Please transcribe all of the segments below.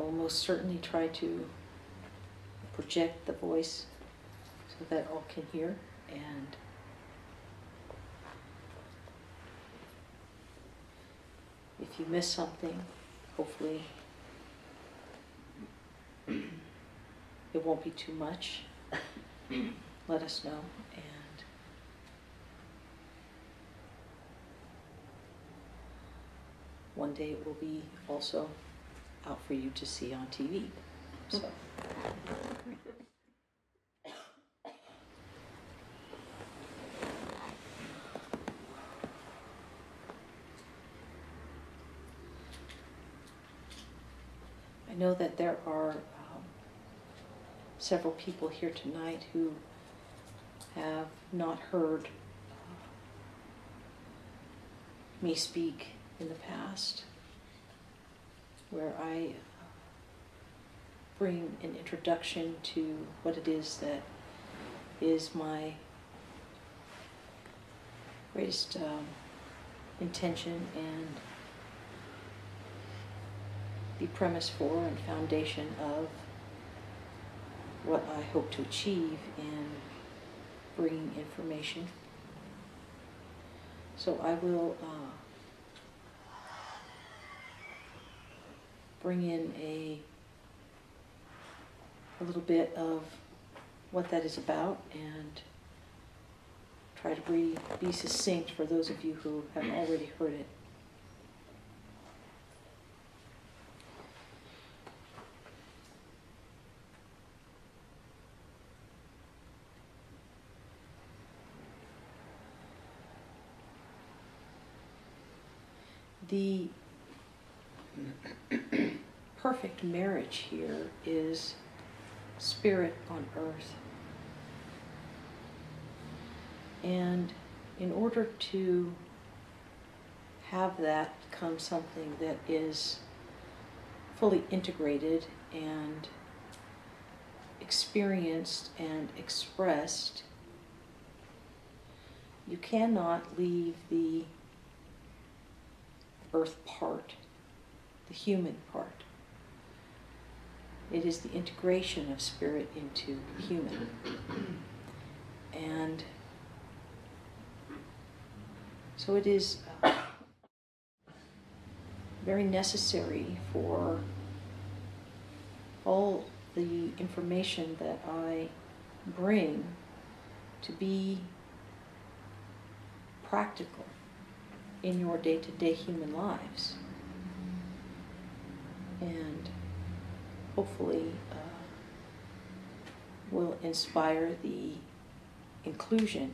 will most certainly try to project the voice so that all can hear, and if you miss something, hopefully it won't be too much. Let us know, and one day it will be also out for you to see on TV. So. I know that there are several people here tonight who have not heard me speak in the past, where I bring an introduction to what it is that is my greatest intention and the premise for and foundation of what I hope to achieve in bringing information. So I will bring in a little bit of what that is about and try to be succinct for those of you who have already heard it. The perfect marriage here is spirit on earth. And in order to have that become something that is fully integrated and experienced and expressed, you cannot leave the earth part, the human part. It is the integration of spirit into human. And so it is very necessary for all the information that I bring to be practical in your day-to-day human lives, and hopefully will inspire the inclusion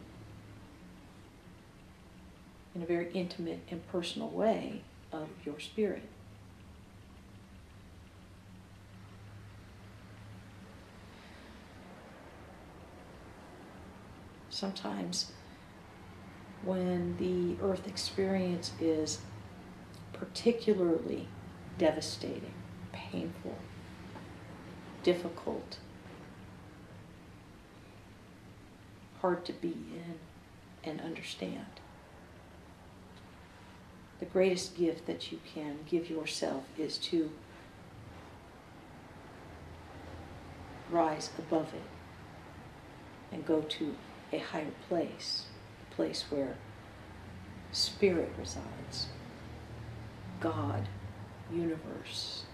in a very intimate and personal way of your spirit. Sometimes when the earth experience is particularly devastating, painful, difficult, hard to be in and understand, the greatest gift that you can give yourself is to rise above it and go to a higher place, a place where spirit resides, God, universe,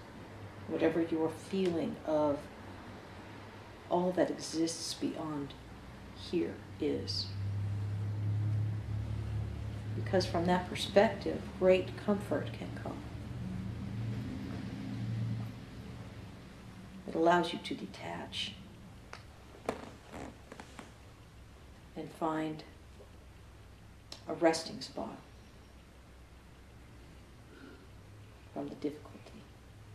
whatever your feeling of all that exists beyond here is. Because from that perspective, great comfort can come. It allows you to detach and find a resting spot from the difficulty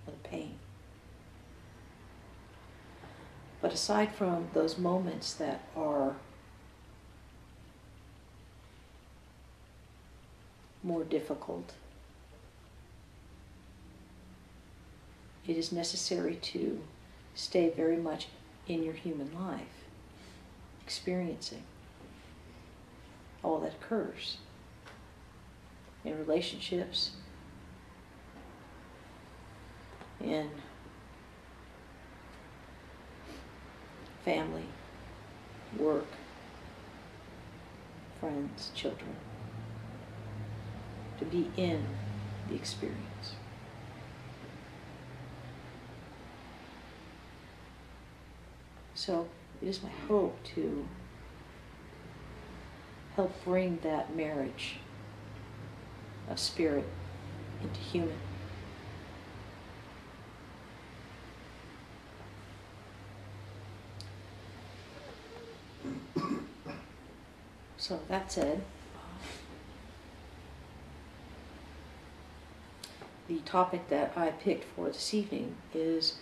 or the pain. But aside from those moments that are more difficult, it is necessary to stay very much in your human life, experiencing all that occurs in relationships, in family, work, friends, children, to be in the experience. So it is my hope to help bring that marriage of spirit into human. So that said, the topic that I picked for this evening is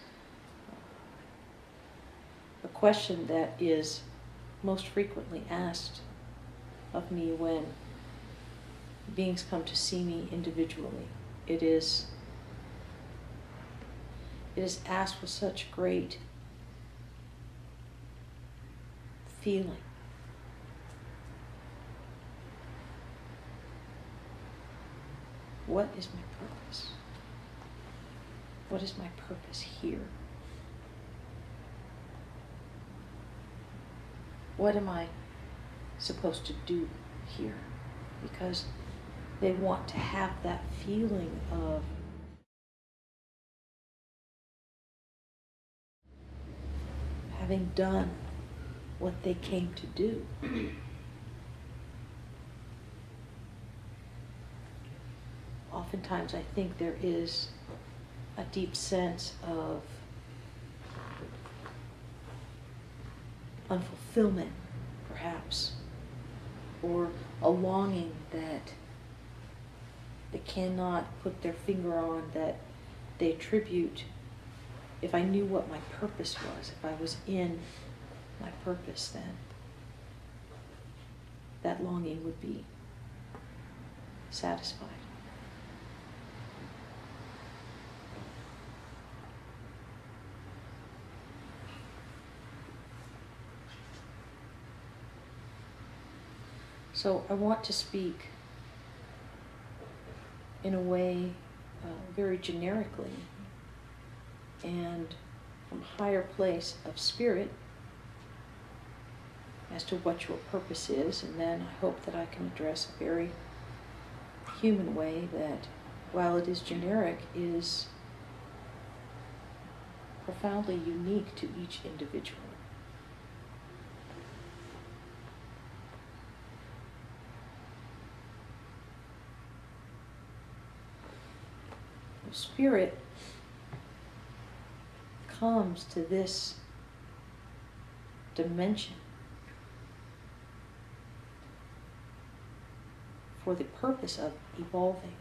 a question that is most frequently asked of me when beings come to see me individually. It is asked with such great feeling. What is my purpose? What is my purpose here? What am I supposed to do here? Because they want to have that feeling of having done what they came to do. Oftentimes I think there is a deep sense of unfulfillment, perhaps, or a longing that they cannot put their finger on, that they attribute. If I knew what my purpose was, if I was in my purpose, then that longing would be satisfied. So I want to speak in a way very generically and from a higher place of spirit as to what your purpose is, and then I hope that I can address a very human way that, while it is generic, is profoundly unique to each individual. Spirit comes to this dimension for the purpose of evolving,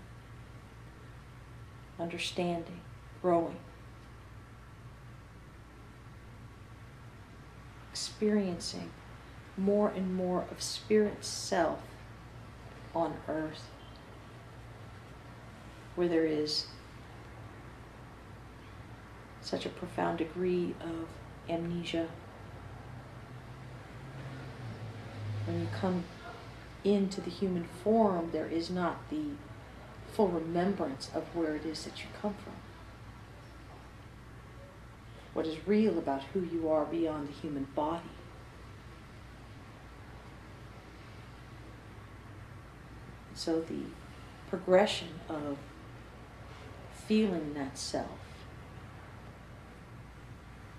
understanding, growing, experiencing more and more of Spirit's self on earth, where there is such a profound degree of amnesia. When you come into the human form, there is not the full remembrance of where it is that you come from. What is real about who you are beyond the human body. So the progression of feeling that self,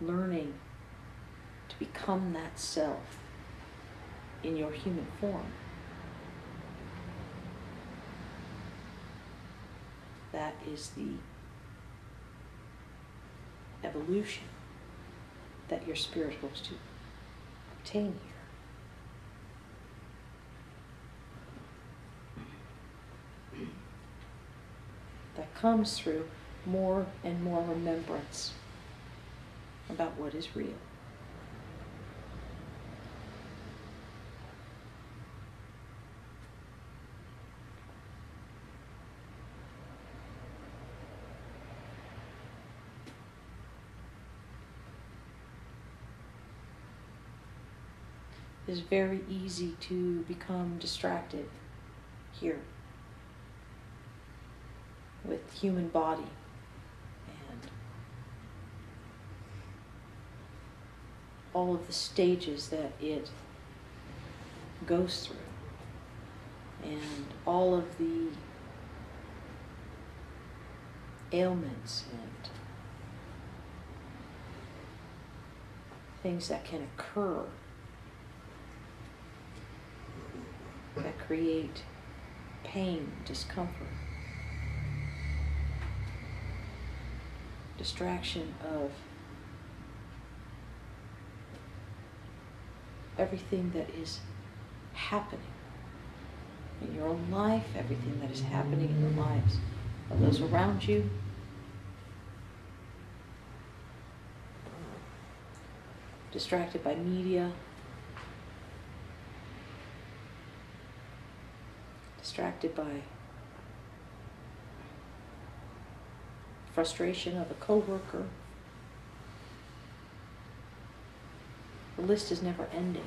learning to become that self in your human form, that is the evolution that your spirit hopes to obtain here. That comes through more and more remembrance about what is real. It is very easy to become distracted here with human body and all of the stages that it goes through, and all of the ailments and things that can occur that create pain, discomfort, distraction of everything that is happening in your own life, everything that is happening in the lives of those around you. Distracted by media, distracted by frustration of a coworker. The list is never ending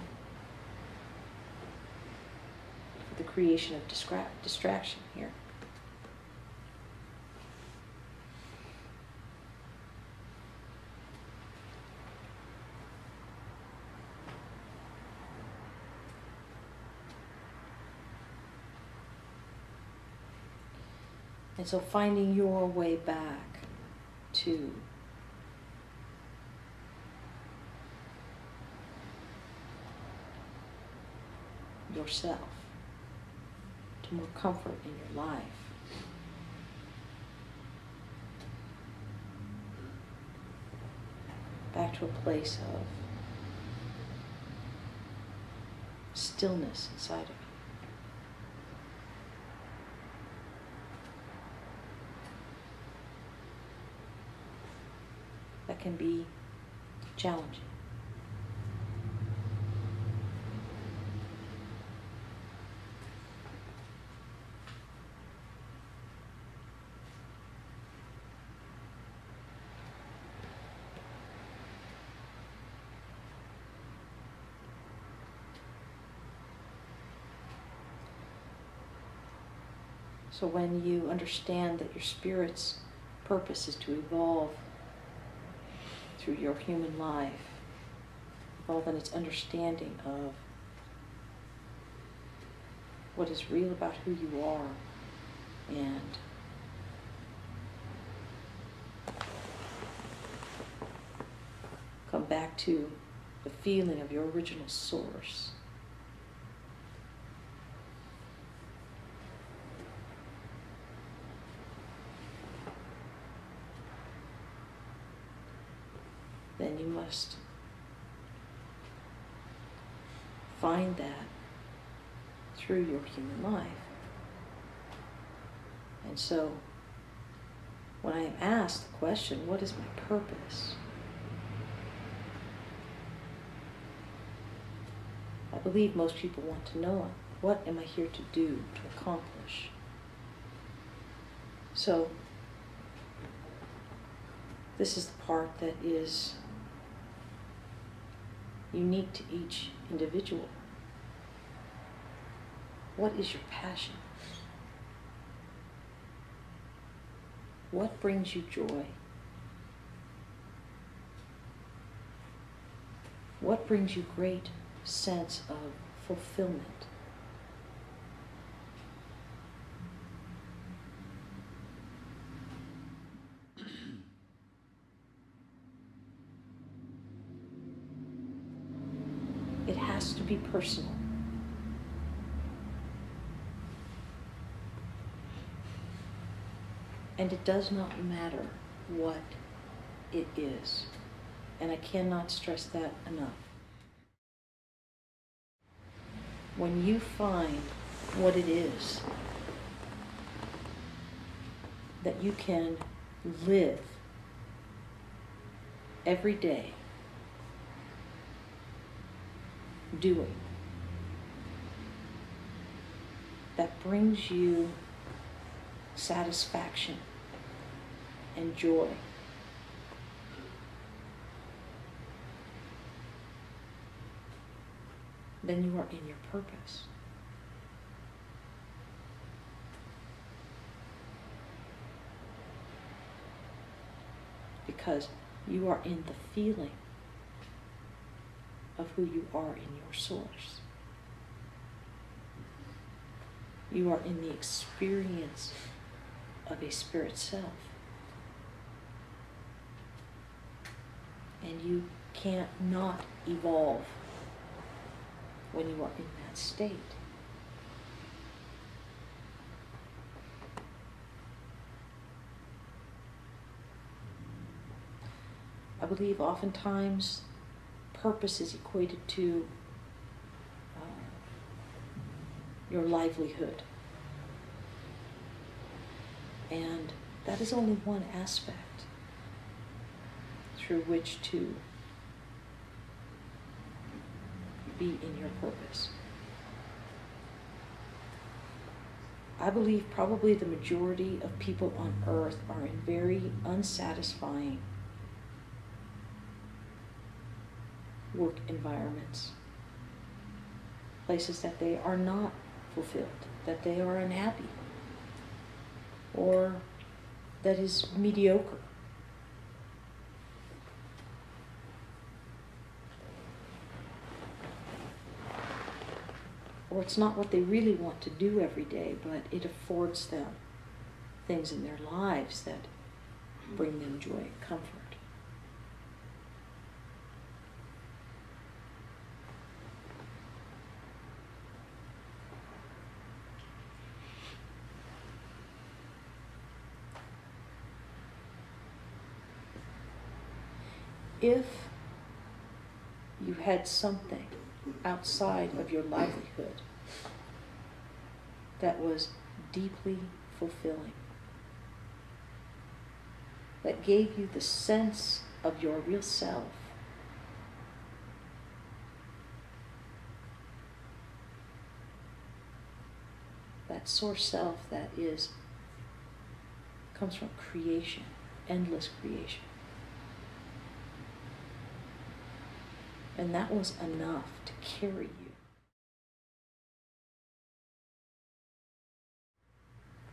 for the creation of distraction here. And so finding your way back to yourself, to more comfort in your life, back to a place of stillness inside of you. That can be challenging. So when you understand that your spirit's purpose is to evolve through your human life, evolve in its understanding of what is real about who you are, and come back to the feeling of your original source. Then you must find that through your human life. And so, when I am asked the question, what is my purpose? I believe most people want to know, what am I here to do, to accomplish? So, this is the part that is unique to each individual. What is your passion? What brings you joy? What brings you great sense of fulfillment? It has to be personal. And it does not matter what it is. And I cannot stress that enough. When you find what it is that you can live every day doing, that brings you satisfaction and joy, then you are in your purpose. Because you are in the feeling of who you are in your source. You are in the experience of a spirit self. And you can't not evolve when you are in that state. I believe oftentimes purpose is equated to your livelihood. And that is only one aspect through which to be in your purpose. I believe probably the majority of people on earth are in very unsatisfying work environments, places that they are not fulfilled, that they are unhappy, or that is mediocre. Or it's not what they really want to do every day, but it affords them things in their lives that bring them joy and comfort. If you had something outside of your livelihood that was deeply fulfilling, that gave you the sense of your real self, that source self that comes from creation, endless creation. And that was enough to carry you.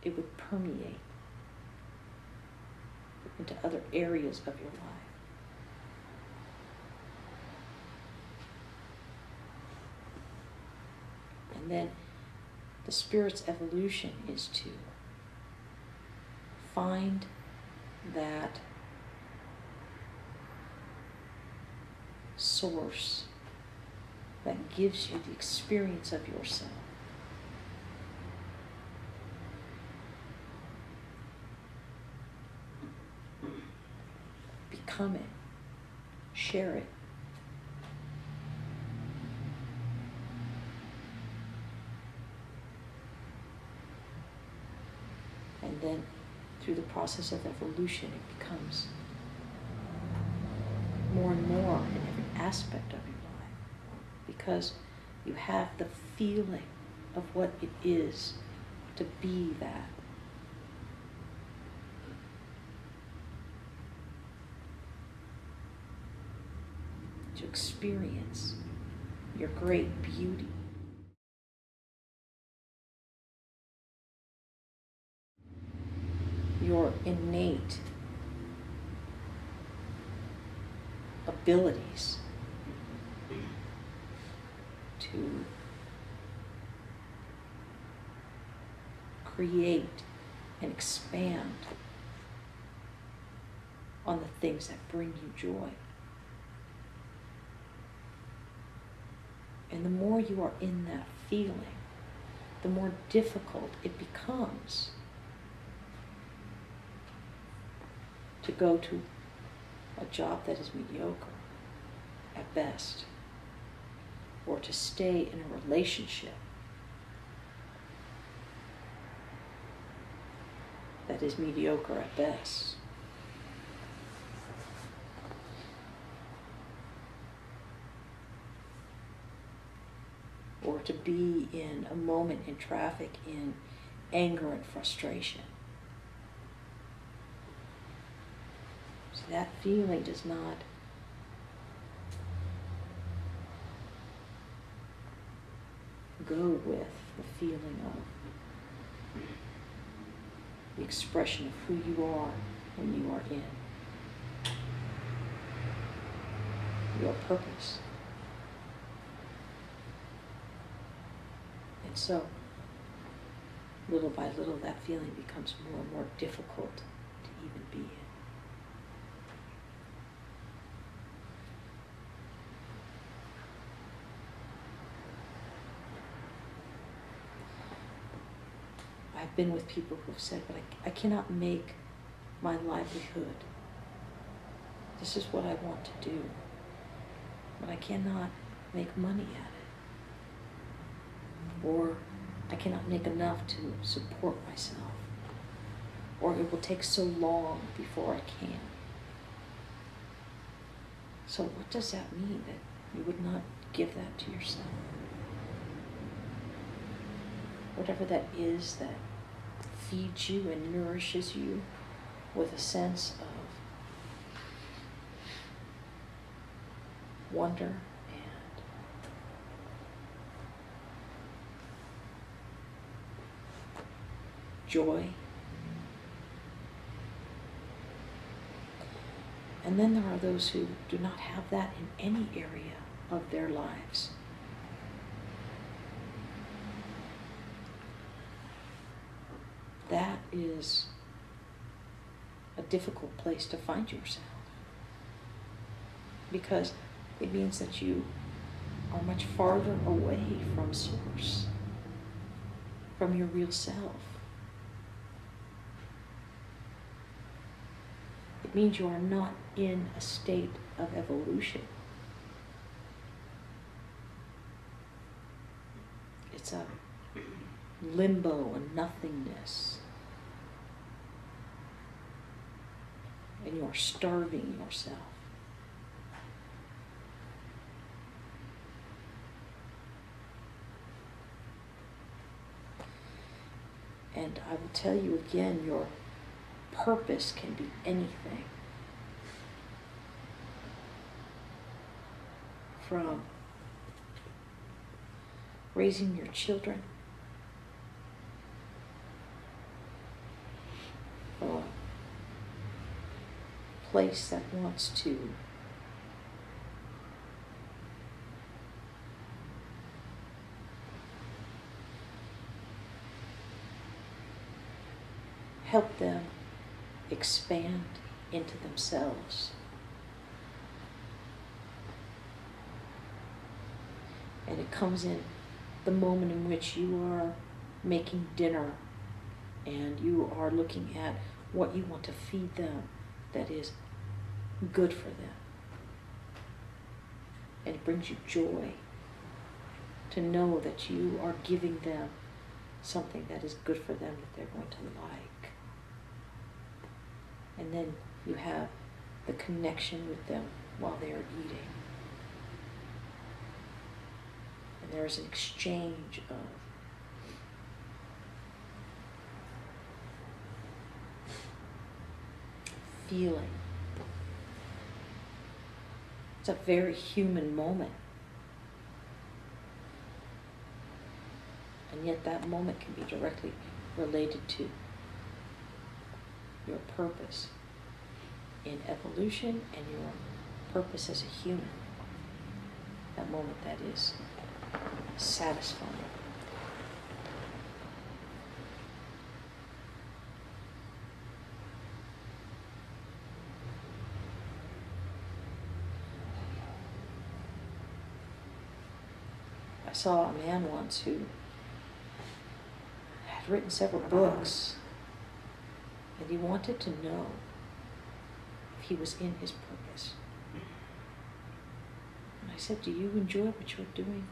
It would permeate into other areas of your life. And then the spirit's evolution is to find that source that gives you the experience of yourself. Become it. Share it. And then through the process of evolution, it becomes more and more in every aspect of your life, because you have the feeling of what it is to be that. To experience your great beauty. Your innate abilities to create and expand on the things that bring you joy. And the more you are in that feeling, the more difficult it becomes to go to a job that is mediocre at best, or to stay in a relationship that is mediocre at best. Or to be in a moment in traffic in anger and frustration. So that feeling does not go with the feeling of the expression of who you are when you are in your purpose. So, little by little, that feeling becomes more and more difficult to even be in. I've been with people who have said, but I cannot make my livelihood. This is what I want to do, but I cannot make money at it. Or I cannot make enough to support myself. Or it will take so long before I can. So what does that mean, that you would not give that to yourself? Whatever that is that feeds you and nourishes you with a sense of wonder and joy. And then there are those who do not have that in any area of their lives. That is a difficult place to find yourself, because it means that you are much farther away from Source, from your real self. It means you are not in a state of evolution. It's a limbo and nothingness. And you are starving yourself. And I will tell you again, your purpose can be anything. From raising your children, or a place that wants to help them expand into themselves. And it comes in the moment in which you are making dinner and you are looking at what you want to feed them that is good for them. And it brings you joy to know that you are giving them something that is good for them, that they're going to like. And then you have the connection with them while they are eating. And there is an exchange of feeling. It's a very human moment. And yet that moment can be directly related to your purpose in evolution and your purpose as a human. That moment that is satisfying. I saw a man once who had written several books, and he wanted to know if he was in his purpose. And I said, "Do you enjoy what you're doing?"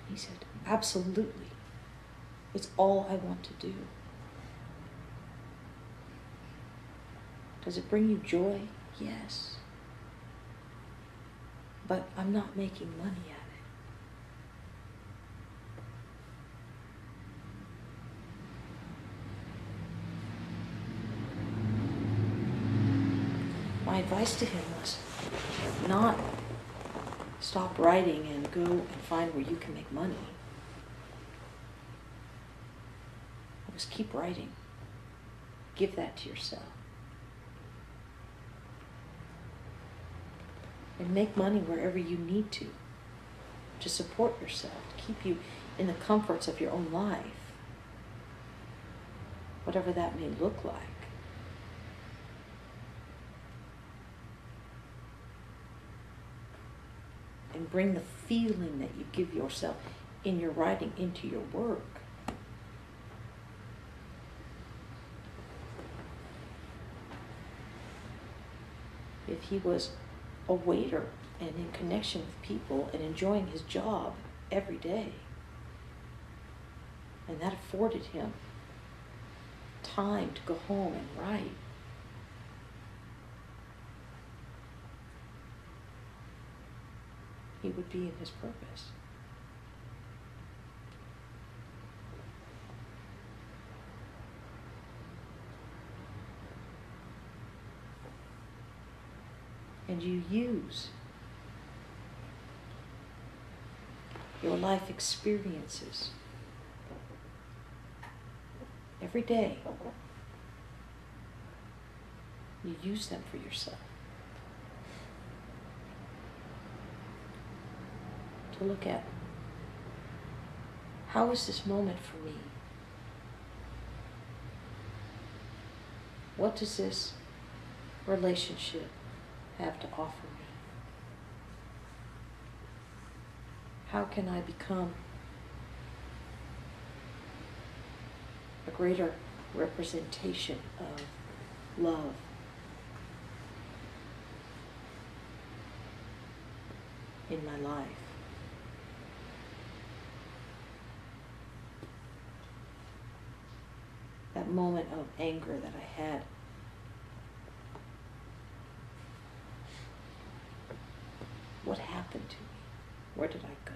He said, "Absolutely. It's all I want to do." Does it bring you joy? Yes. But I'm not making money at it. My advice to him was not stop writing and go and find where you can make money. It was keep writing. Give that to yourself. And make money wherever you need to support yourself, to keep you in the comforts of your own life, whatever that may look like. And bring the feeling that you give yourself in your writing into your work. If he was a waiter and in connection with people and enjoying his job every day, and that afforded him time to go home and write, he would be in his purpose. And you use your life experiences every day. You use them for yourself. To look at, how is this moment for me? What does this relationship have to offer me? How can I become a greater representation of love in my life? That moment of anger that I had, what happened to me? Where did I go?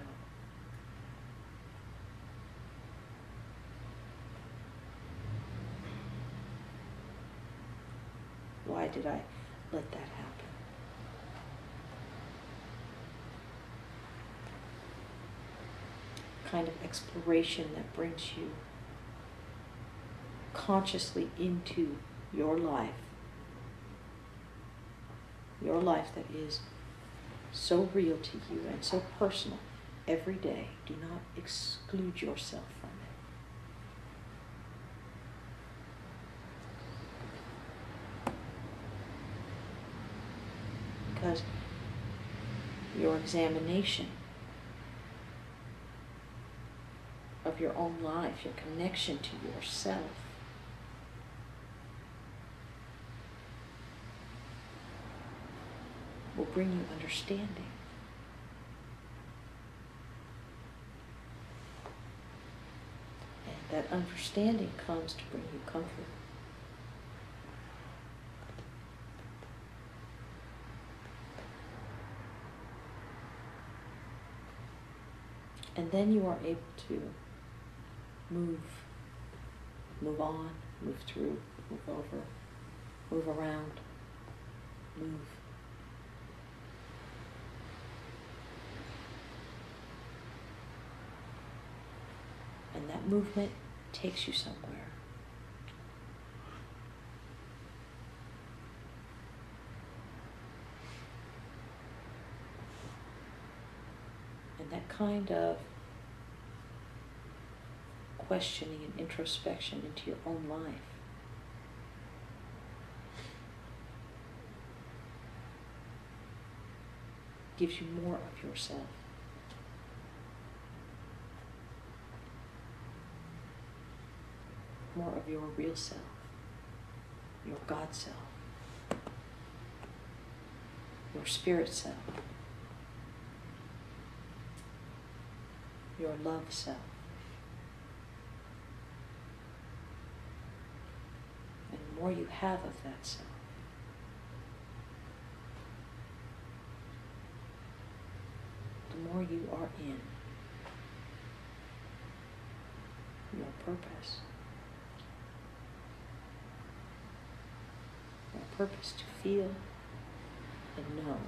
Why did I let that happen? Kind of exploration that brings you consciously into your life that is so real to you and so personal every day. Do not exclude yourself from it. Because your examination of your own life, your connection to yourself, will bring you understanding. And that understanding comes to bring you comfort. And then you are able to move on, move through, move over, move around, move. And that movement takes you somewhere. And that kind of questioning and introspection into your own life gives you more of yourself. More of your real self, your God self, your spirit self, your love self. And the more you have of that self, the more you are in your purpose. Your purpose to feel and know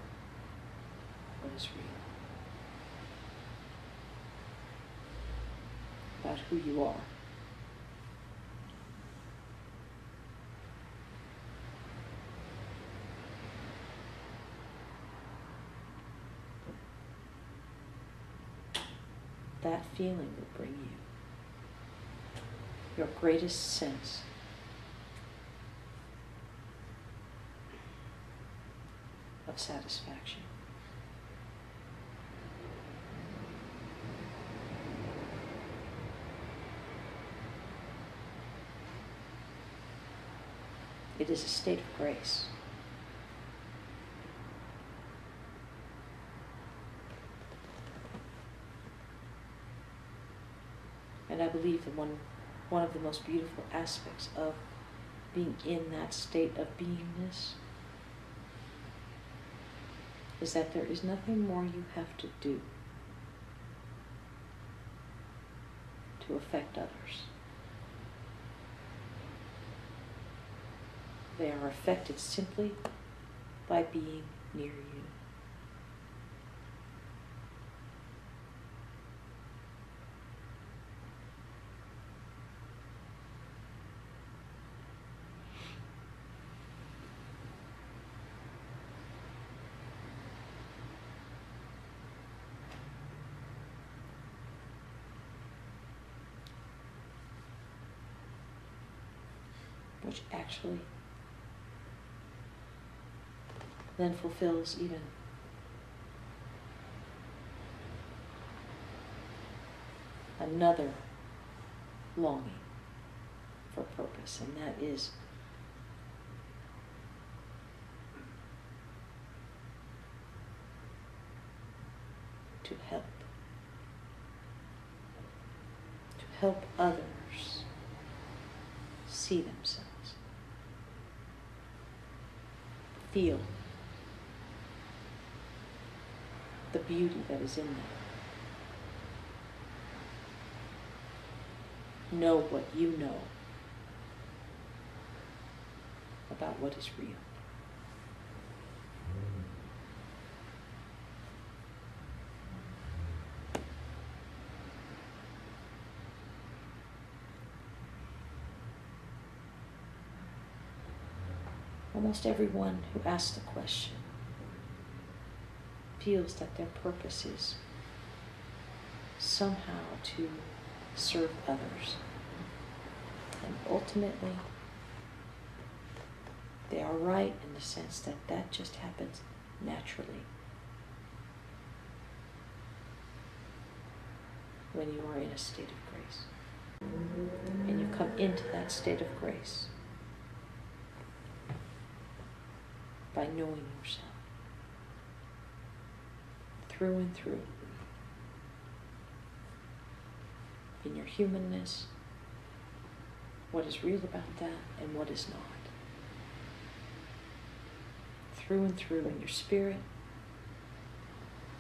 what is real about who you are. that feeling will bring you your greatest sense of satisfaction. It is a state of grace. And I believe that one of the most beautiful aspects of being in that state of beingness is that there is nothing more you have to do to affect others. They are affected simply by being near you. Which actually then fulfills even another longing for purpose, and that is to help others see themselves, feel the beauty that is in them, know what you know about what is real. Almost everyone who asks the question feels that their purpose is somehow to serve others. And ultimately, they are right in the sense that that just happens naturally when you are in a state of grace. And you come into that state of grace by knowing yourself through and through, in your humanness, what is real about that and what is not. Through and through in your spirit,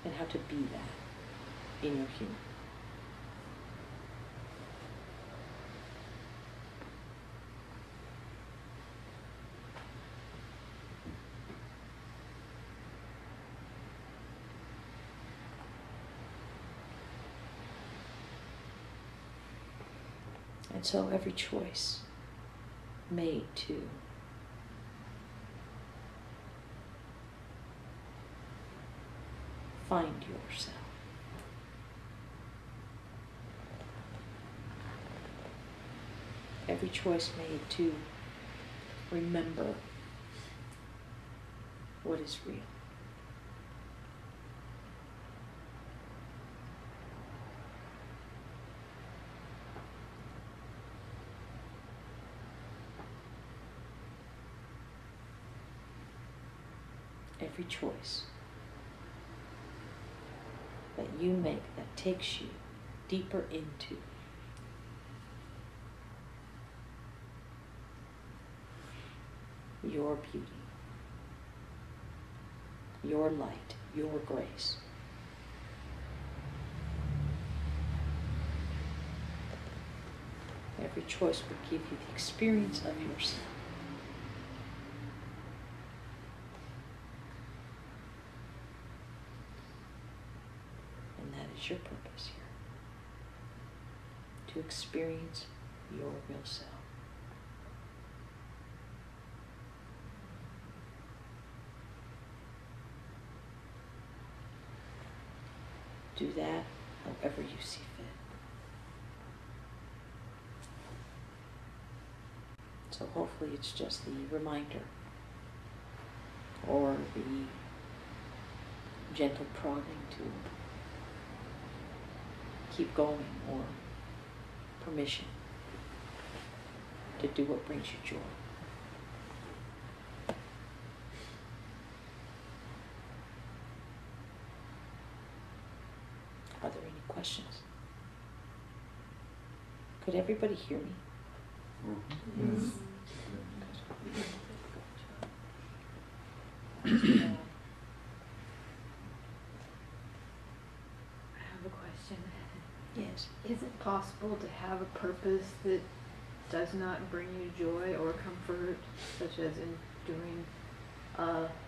and how to be that in your human. And so every choice made to find yourself, every choice made to remember what is real, every choice that you make that takes you deeper into your beauty, your light, your grace. Every choice will give you the experience of yourself. Your purpose here, to experience your real self. Do that however you see fit. So hopefully it's just the reminder or the gentle prodding to keep going, or permission to do what brings you joy. Are there any questions? Could everybody hear me? Yes. I have a question. Yes. Is it possible to have a purpose that does not bring you joy or comfort, such as in doing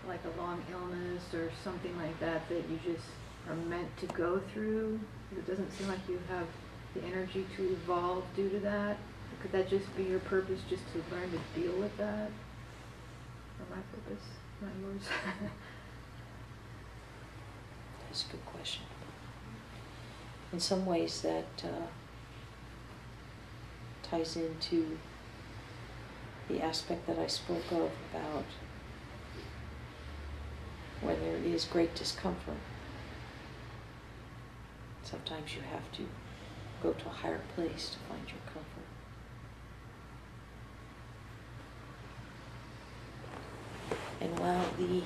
like a long illness or something like that, that you just are meant to go through? It doesn't seem like you have the energy to evolve due to that. Could that just be your purpose, just to learn to deal with that? Or my purpose, not yours? That's a good question. In some ways that ties into the aspect that I spoke of about when there is great discomfort. Sometimes you have to go to a higher place to find your comfort. And while the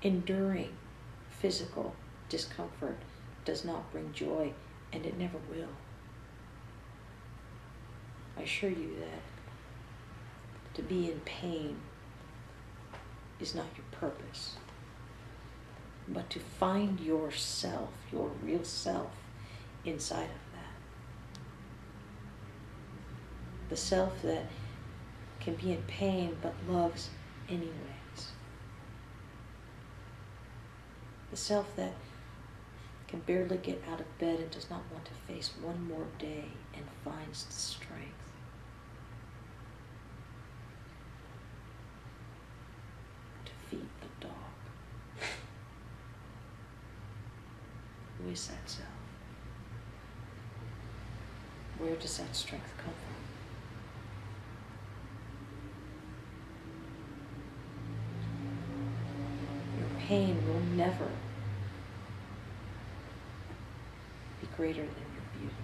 enduring physical discomfort does not bring joy, and it never will, I assure you that to be in pain is not your purpose, but to find yourself, your real self, inside of that. The self that can be in pain but loves anyways. The self that can barely get out of bed and does not want to face one more day and finds the strength. To feed the dog. Who is that self? Where does that strength come from? Pain will never be greater than your beauty.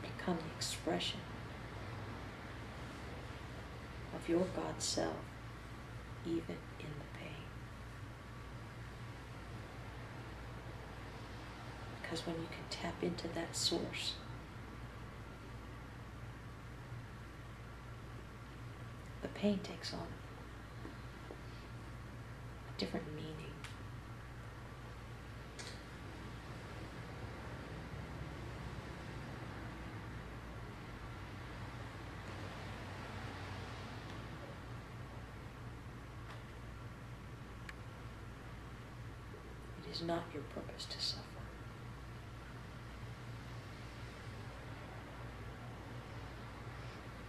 Become the expression of your God self, even in the pain. Because when you can tap into that source, the pain takes on a different meaning. It is not your purpose to suffer.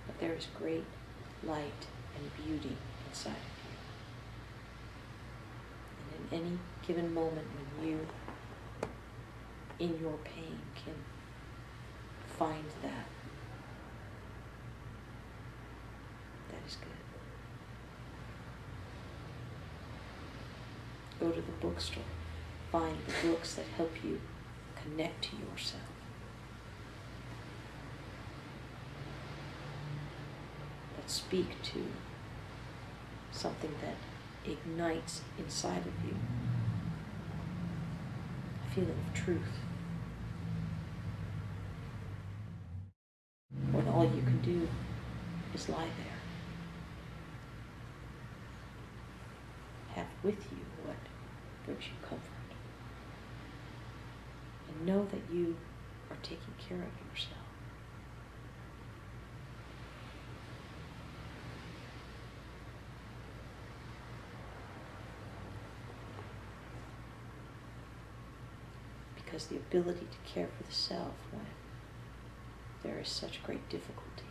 But there is great light and beauty inside of you. And in any given moment when you, in your pain, can find that, that is good. Go to the bookstore. Find the books that help you connect to yourself. Speak to something that ignites inside of you a feeling of truth. When all you can do is lie there. Have with you what brings you comfort. And know that you are taking care of yourself. Because the ability to care for the self when there is such great difficulty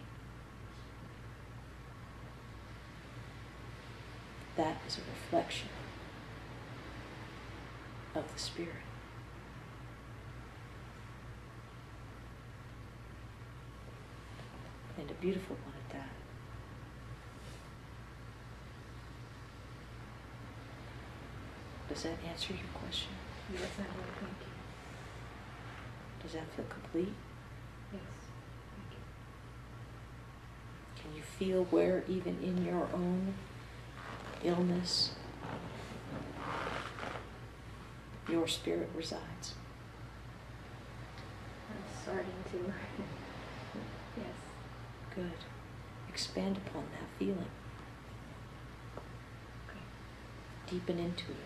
that is a reflection of the Spirit. And a beautiful one at that. Does that answer your question? Yes, I will. Thank you. Does that feel complete? Yes. Thank you. Can you feel where, even in your own illness, your spirit resides? I'm starting to. Yes. Good. Expand upon that feeling. Okay. Deepen into it.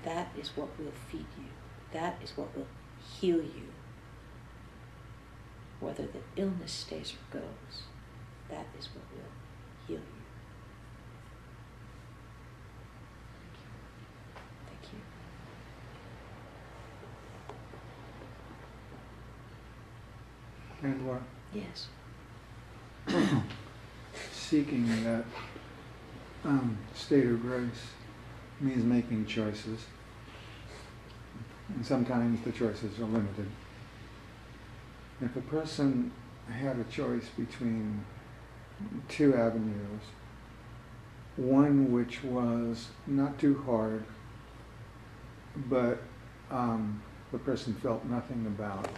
That is what will feed you. That is what will heal you. Whether the illness stays or goes, that is what will heal you. Thank you. And what? Yes. Seeking that state of grace means making choices. And sometimes the choices are limited. If a person had a choice between two avenues, one which was not too hard, but the person felt nothing about,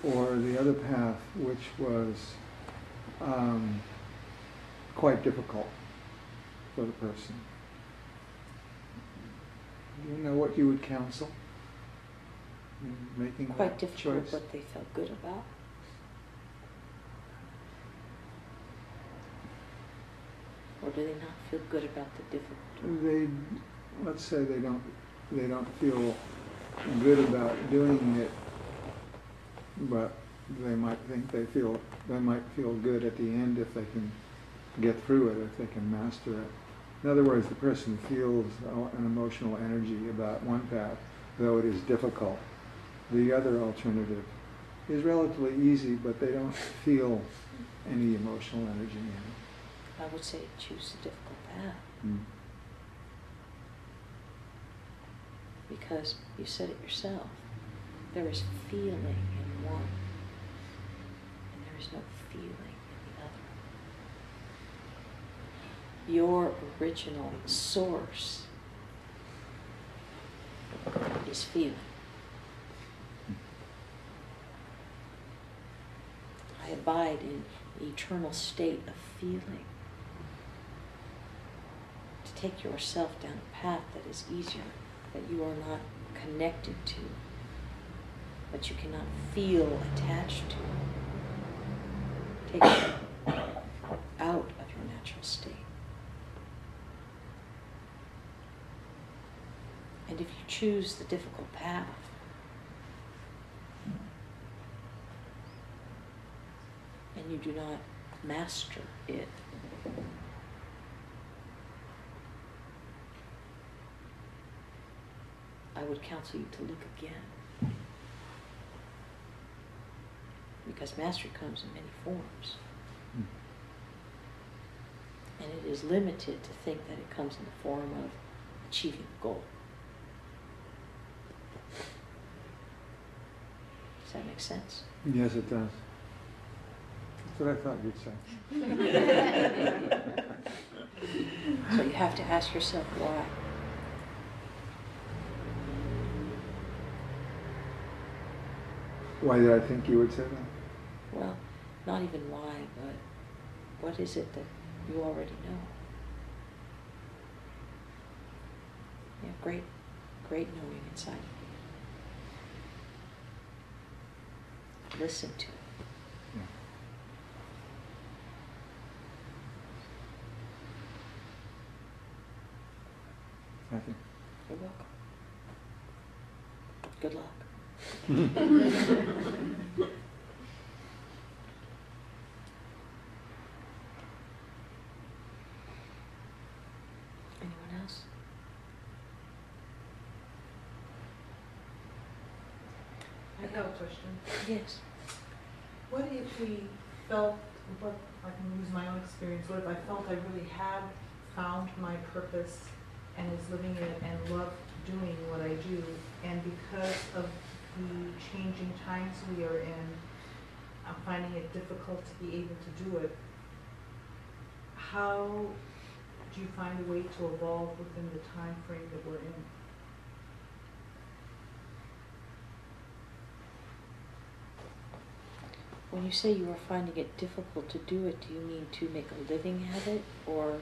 or the other path which was quite difficult for the person, do you know what you would counsel in making Quite that difficult, choice? but they felt good about. Or do they not feel good about the difficult? They, let's say they don't feel good about doing it, but they might think they might feel good at the end if they can get through it, if they can master it. In other words, the person feels an emotional energy about one path, though it is difficult. The other alternative is relatively easy, but they don't feel any emotional energy in it. I would say choose the difficult path. Mm. Because you said it yourself, there is feeling in one, and there is no feeling in the other. Your original source is feeling. I abide in the eternal state of feeling. To take yourself down a path that is easier, that you are not connected to, but you cannot feel attached to. Take you out of your natural state. And if you choose the difficult path, and you do not master it, I would counsel you to look again. Because mastery comes in many forms. Mm. And it is limited to think that it comes in the form of achieving a goal. Does that make sense? Yes, it does. That's what I thought you'd say. So you have to ask yourself why. Why did I think you would say that? Well, not even why, but what is it that you already know? You have great knowing inside of you. Listen to it. Yeah. Thank you. You're welcome. Good luck. Anyone else? I have a question. Yes. What if we felt what, if I can use my own experience, what if I felt I really had found my purpose and was living it and loved doing what I do, and because of the changing times we are in, I'm finding it difficult to be able to do it. How do you find a way to evolve within the time frame that we're in? When you say you are finding it difficult to do it, do you mean to make a living at it, or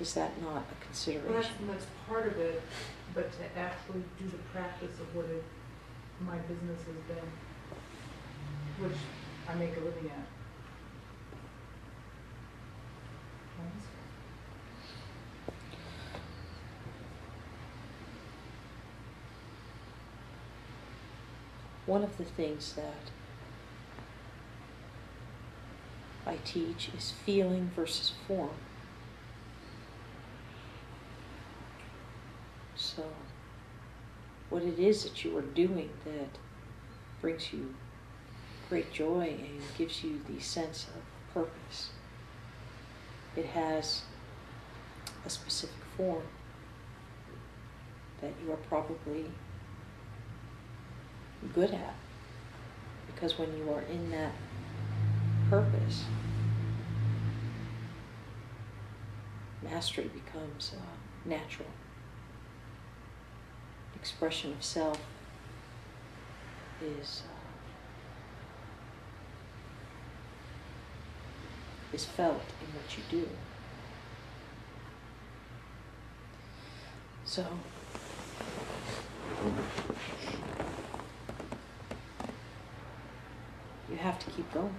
is that not a Well, consideration? that's part of it, but to actually do the practice of what my business has been, which I make a living at. One of the things that I teach is feeling versus form. So, what it is that you are doing that brings you great joy and gives you the sense of purpose, it has a specific form that you are probably good at, because when you are in that purpose, mastery becomes natural. Expression of self is felt in what you do. So, you have to keep going.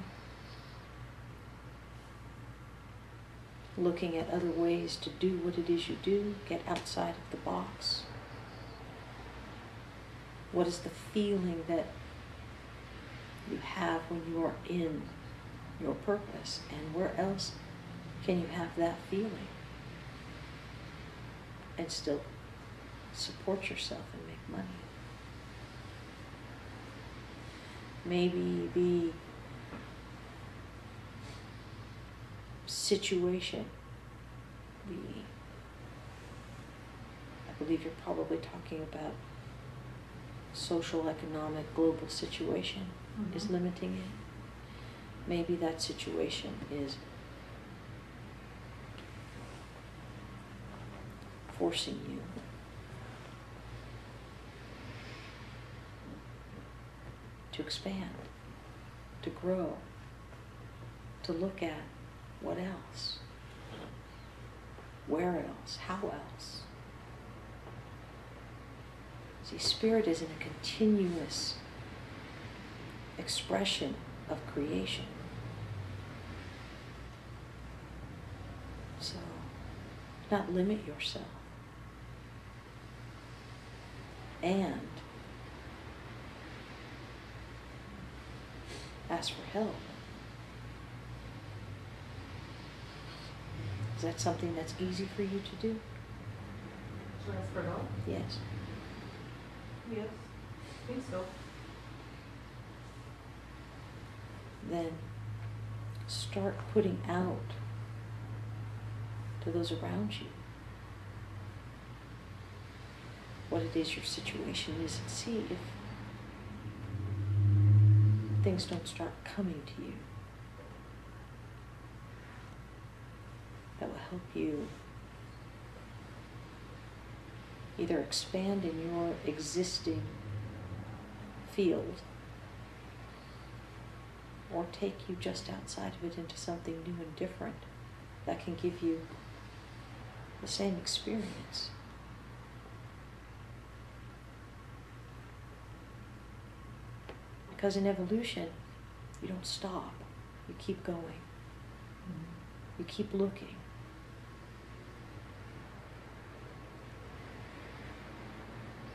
Looking at other ways to do what it is you do, get outside of the box. What is the feeling that you have when you are in your purpose, and where else can you have that feeling and still support yourself and make money? Maybe the situation, I believe you're probably talking about social, economic, global situation is limiting it. Maybe that situation is forcing you to expand, to grow, to look at what else, where else, how else. See, spirit is in a continuous expression of creation. So, do not limit yourself. And ask for help. Is that something that's easy for you to do? Should I ask for help? Yes. Yes, I think so. Then start putting out to those around you what it is your situation is, and see if things don't start coming to you that will help you either expand in your existing field or take you just outside of it into something new and different that can give you the same experience. Because in evolution, you don't stop. You keep going. You keep looking.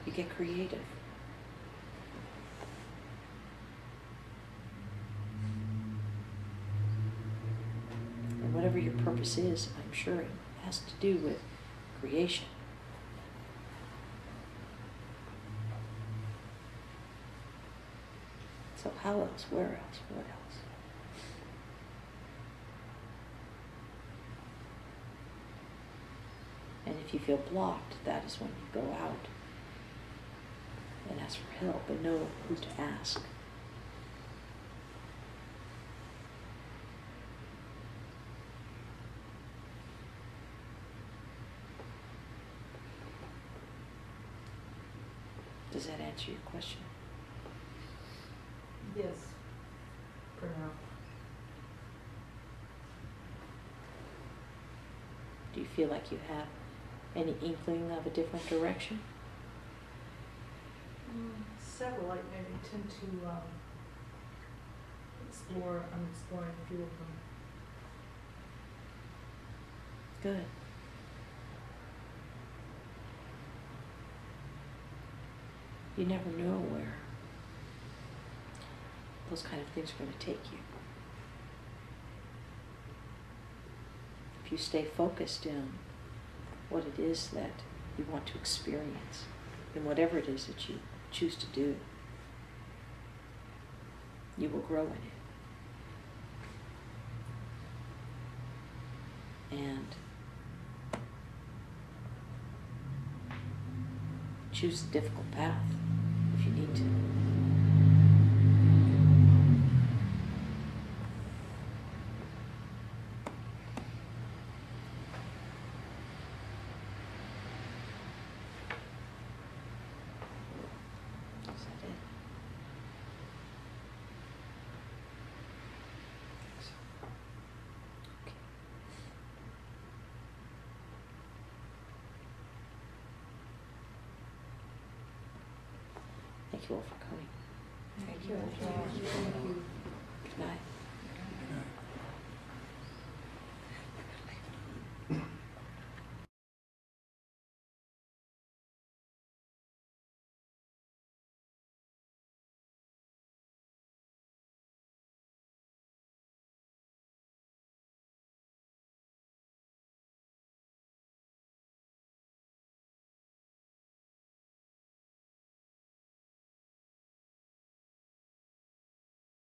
You get creative. And whatever your purpose is, I'm sure it has to do with creation. So how else? Where else? What else? if you feel blocked, that is when you go out and ask for help and know who to ask. Does that answer your question? Yes, for now. Do you feel like you have any inkling of a different direction? Several, I tend to explore, I'm exploring a few of them. Good. You never know where those kind of things are going to take you. If you stay focused in what it is that you want to experience, and whatever it is that you choose to do, you will grow in it. And choose the difficult path if you need to. Is that it? Okay. Thank you all for coming. Thank you.